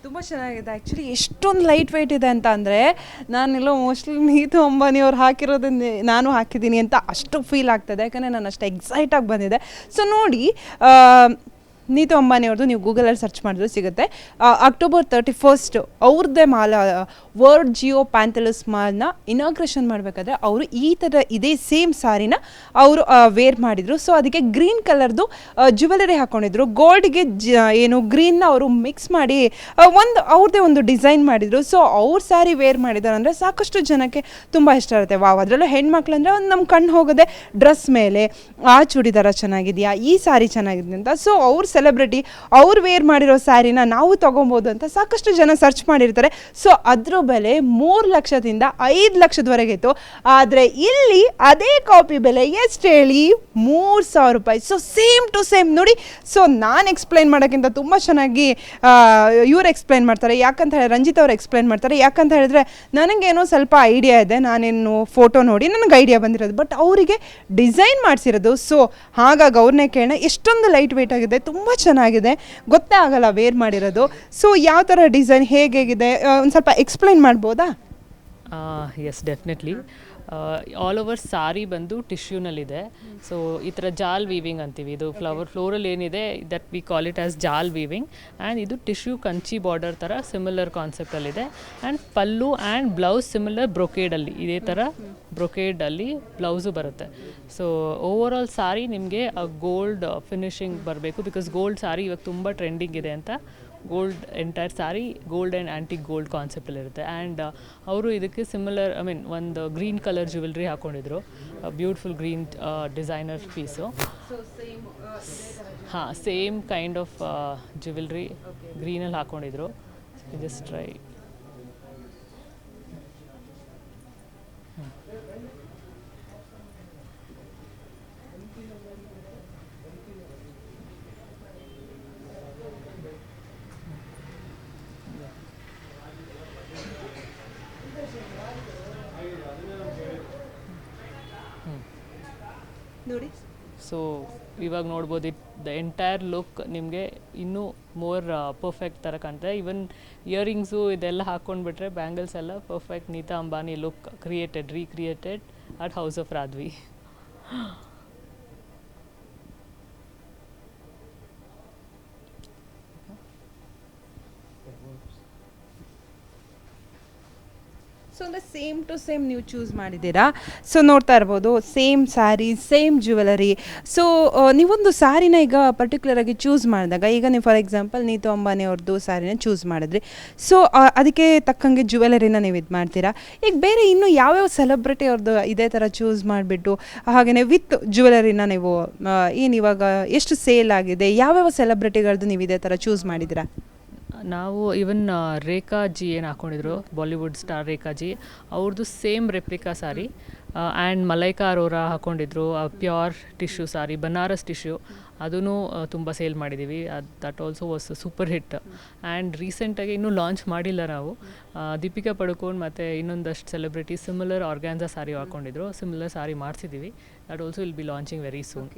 ತುಂಬ ಚೆನ್ನಾಗಿದೆ ಆ್ಯಕ್ಚುಲಿ. ಎಷ್ಟೊಂದು ಲೈಟ್ ವೆಯ್ಟ್ ಇದೆ ಅಂತ ಅಂದರೆ ನಾನೆಲ್ಲೋ ಮೋಸ್ಟ್ಲಿ ನೀತು ಅಂಬಾನಿಯವ್ರು ಹಾಕಿರೋದನ್ನೇ ನಾನು ಹಾಕಿದ್ದೀನಿ ಅಂತ ಅಷ್ಟು ಫೀಲ್ ಆಗ್ತದೆ, ಯಾಕಂದರೆ ನಾನು ಅಷ್ಟು ಎಕ್ಸೈಟಾಗಿ ಬಂದಿದೆ. ಸೊ ನೋಡಿ, ನೀತು ಅಂಬಾನಿಯವ್ರದ್ದು ನೀವು ಗೂಗಲಲ್ಲಿ ಸರ್ಚ್ ಮಾಡಿದ್ರು ಸಿಗುತ್ತೆ. ಅಕ್ಟೋಬರ್ 31 ಅವ್ರದ್ದೇ ಮಾಲ್, ವರ್ಲ್ಡ್ ಜಿಯೋ ಪ್ಯಾಂಥಲಸ್ ಮಾಲ್ನ ಇನಾಗ್ರೇಷನ್ ಮಾಡಬೇಕಾದ್ರೆ ಅವರು ಈ ಥರ ಇದೇ ಸೇಮ್ ಸಾರಿನ ಅವರು ವೇರ್ ಮಾಡಿದರು. ಸೊ ಅದಕ್ಕೆ ಗ್ರೀನ್ ಕಲರ್ದು ಜ್ಯುವೆಲರಿ ಹಾಕ್ಕೊಂಡಿದ್ರು. ಗೋಲ್ಡ್ಗೆ ಏನು ಗ್ರೀನ್ನ ಅವರು ಮಿಕ್ಸ್ ಮಾಡಿ ಒಂದು ಅವ್ರದ್ದೇ ಒಂದು ಡಿಸೈನ್ ಮಾಡಿದರು. ಸೊ ಅವ್ರ ಸ್ಯಾರಿ ವೇರ್ ಮಾಡಿದ್ದಾರೆ ಅಂದರೆ ಸಾಕಷ್ಟು ಜನಕ್ಕೆ ತುಂಬ ಇಷ್ಟ ಇರುತ್ತೆ. ವಾವ್, ಅದರಲ್ಲೂ ಹೆಣ್ಮಕ್ಳು ಅಂದರೆ ಒಂದು ನಮ್ಮ ಕಣ್ಣು ಹೋಗೋದೆ ಡ್ರೆಸ್ ಮೇಲೆ, ಆ ಚೂಡಿದಾರ ಚೆನ್ನಾಗಿದೆಯಾ, ಈ ಸ್ಯಾರಿ ಚೆನ್ನಾಗಿದೆ ಅಂತ. ಸೊ ಅವ್ರ ಸೆಲೆಬ್ರಿಟಿ ಅವ್ರು ವೇರ್ ಮಾಡಿರೋ ಸ್ಯಾರಿನ ನಾವು ತೊಗೊಬೋದು ಅಂತ ಸಾಕಷ್ಟು ಜನ ಸರ್ಚ್ ಮಾಡಿರ್ತಾರೆ. ಸೊ ಅದ್ರ ಬೆಲೆ 3 ಲಕ್ಷದಿಂದ 5 ಲಕ್ಷದವರೆಗೆ ಇತ್ತು. ಆದರೆ ಇಲ್ಲಿ ಅದೇ ಕಾಪಿ ಬೆಲೆ ಎಷ್ಟು ಹೇಳಿ, 3,000 ರೂಪಾಯಿ. ಸೊ ಸೇಮ್ ಟು ಸೇಮ್ ನೋಡಿ. ಸೊ ನಾನು ಎಕ್ಸ್ಪ್ಲೈನ್ ಮಾಡೋಕ್ಕಿಂತ ತುಂಬ ಚೆನ್ನಾಗಿ ಇವ್ರು ಎಕ್ಸ್ಪ್ಲೈನ್ ಮಾಡ್ತಾರೆ. ಯಾಕಂತ ಹೇಳಿದ್ರೆ ರಂಜಿತ್ ಅವ್ರು ಎಕ್ಸ್ಪ್ಲೈನ್ ಮಾಡ್ತಾರೆ. ಯಾಕಂತ ಹೇಳಿದ್ರೆ ನನಗೇನೋ ಸ್ವಲ್ಪ ಐಡಿಯಾ ಇದೆ, ನಾನೇನು ಫೋಟೋ ನೋಡಿ ನನಗೆ ಐಡಿಯಾ ಬಂದಿರೋದು, ಬಟ್ ಅವರಿಗೆ ಡಿಸೈನ್ ಮಾಡಿಸಿರೋದು. ಸೊ ಹಾಗಾಗಿ ಅವ್ರನ್ನೇ ಕೇಳೋಣ. ಎಷ್ಟೊಂದು ಲೈಟ್ ವೆಯ್ಟ್ ಆಗಿದೆ, ತುಂಬ ಚೆನ್ನಾಗಿದೆ, ಗೊತ್ತೇ ಆಗಲ್ಲ ವೇರ್ ಮಾಡಿರೋದು. ಸೊ ಯಾವ ಥರ ಡಿಸೈನ್ ಹೇಗಿದೆ ಒಂದು ಸ್ವಲ್ಪ ಎಕ್ಸ್ಪ್ಲೈನ್ ಮಾಡ್ಬೋದಾ? Yes, definitely. ಆಲ್ ಓವರ್ ಸಾರಿ ಬಂದು ಟಿಶ್ಯೂನಲ್ಲಿದೆ. ಸೊ ಈ ಥರ ಜಾಲ್ ವೀವಿಂಗ್ ಅಂತೀವಿ. ಇದು ಫ್ಲೋರಲ್ ಏನಿದೆ that we call it as jaal weaving. And ಇದು ಟಿಶ್ಯೂ ಕಂಚಿ ಬಾರ್ಡರ್ ಥರ ಸಿಮಿಲರ್ ಕಾನ್ಸೆಪ್ಟಲ್ಲಿದೆ. And pallu and blouse similar ಬ್ರೊಕೇಡಲ್ಲಿ, ಇದೇ ಥರ ಬ್ರೊಕೇಡಲ್ಲಿ ಬ್ಲೌಸು ಬರುತ್ತೆ. ಸೊ ಓವರ್ ಆಲ್ ಸಾರಿ ನಿಮಗೆ ಗೋಲ್ಡ್ ಫಿನಿಶಿಂಗ್ ಬರಬೇಕು, ಬಿಕಾಸ್ ಗೋಲ್ಡ್ ಸಾರಿ ಇವಾಗ ತುಂಬ ಟ್ರೆಂಡಿಂಗ್ ಇದೆ ಅಂತ. Gold entire sari gold and antique gold ಕಾನ್ಸೆಪ್ಟಲ್ಲಿರುತ್ತೆ. ಆ್ಯಂಡ್ ಅವರು ಇದಕ್ಕೆ ಸಿಮಿಲರ್ ಒಂದು ಗ್ರೀನ್ ಕಲರ್ ಜ್ಯುವೆಲ್ರಿ ಹಾಕ್ಕೊಂಡಿದ್ರು, ಬ್ಯೂಟಿಫುಲ್ ಗ್ರೀನ್ ಡಿಸೈನರ್ ಪೀಸು. ಹಾಂ, ಸೇಮ್ ಕೈಂಡ್ ಆಫ್ ಜ್ಯುವೆಲ್ರಿ ಗ್ರೀನಲ್ಲಿ ಹಾಕ್ಕೊಂಡಿದ್ರು. Just try. ನೋಡಿ. ಸೊ ಇವಾಗ ನೋಡ್ಬೋದು, ದ ಎಂಟೈರ್ ಲುಕ್ ನಿಮಗೆ ಇನ್ನೂ ಮೋರ್ ಪರ್ಫೆಕ್ಟ್ ಥರ ಕಾಣ್ತದೆ. ಈವನ್ ಇಯರಿಂಗ್ಸು ಇದೆಲ್ಲ ಹಾಕ್ಕೊಂಡ್ಬಿಟ್ರೆ ಬ್ಯಾಂಗಲ್ಸ್ ಎಲ್ಲ perfect Nita Ambani look recreated at house of Radhvi. So ಅಂದರೆ ಸೇಮ್ ಟು ಸೇಮ್ ನೀವು ಚೂಸ್ ಮಾಡಿದ್ದೀರಾ. ಸೊ ನೋಡ್ತಾ ಇರ್ಬೋದು, same sari, same jewellery. So ನೀವೊಂದು ಸ್ಯಾರಿನ ಈಗ ಪರ್ಟಿಕ್ಯುಲರಾಗಿ ಚೂಸ್ ಮಾಡಿದಾಗ, ಈಗ ನೀವು ಫಾರ್ ಎಕ್ಸಾಂಪಲ್ ನೀತು ಅಂಬಾನಿ ಅವ್ರದ್ದು ಸ್ಯಾರಿನ ಚೂಸ್ ಮಾಡಿದ್ರಿ. ಸೊ ಅದಕ್ಕೆ ತಕ್ಕಂಗೆ ಜ್ಯುವೆಲರಿನ ನೀವು ಇದು ಮಾಡ್ತೀರಾ. ಈಗ ಬೇರೆ ಇನ್ನೂ ಯಾವ್ಯಾವ ಸೆಲೆಬ್ರಿಟಿ ಅವ್ರದ್ದು ಇದೇ ಥರ ಚೂಸ್ ಮಾಡಿಬಿಟ್ಟು ಹಾಗೆಯೇ ವಿತ್ ಜ್ಯುವೆಲರಿನ ನೀವು ಏನು ಇವಾಗ ಎಷ್ಟು ಸೇಲ್ ಆಗಿದೆ, ಯಾವ್ಯಾವ ಸೆಲೆಬ್ರಿಟಿಗಳದ್ದು ನೀವು ಇದೇ ಥರ ಚೂಸ್ ಮಾಡಿದ್ದೀರಾ? ನಾವು ಈವನ್ ರೇಖಾ ಜಿ ಏನು ಹಾಕ್ಕೊಂಡಿದ್ರು, ಬಾಲಿವುಡ್ ಸ್ಟಾರ್ ರೇಖಾ ಜಿ, ಅವ್ರದ್ದು same replica sari. And Malaika Arora ಹಾಕ್ಕೊಂಡಿದ್ರು pure tissue sari, Banaras tissue. ಅದೂ ತುಂಬ ಸೇಲ್ ಮಾಡಿದ್ದೀವಿ. That also was super hit. And ರೀಸೆಂಟಾಗಿ ಇನ್ನೂ ಲಾಂಚ್ ಮಾಡಿಲ್ಲ ನಾವು. ದೀಪಿಕಾ ಪಡುಕೋನ್ ಮತ್ತು ಇನ್ನೊಂದಷ್ಟು ಸೆಲೆಬ್ರಿಟಿ ಸಿಮಿಲರ್ ಆರ್ಗ್ಯಾನ್ಸಾ ಸಾರಿ ಹಾಕ್ಕೊಂಡಿದ್ರು. ಸಿಮಿಲರ್ ಸಾರಿ ಮಾಡಿಸಿದ್ದೀವಿ. That also will be launching very soon.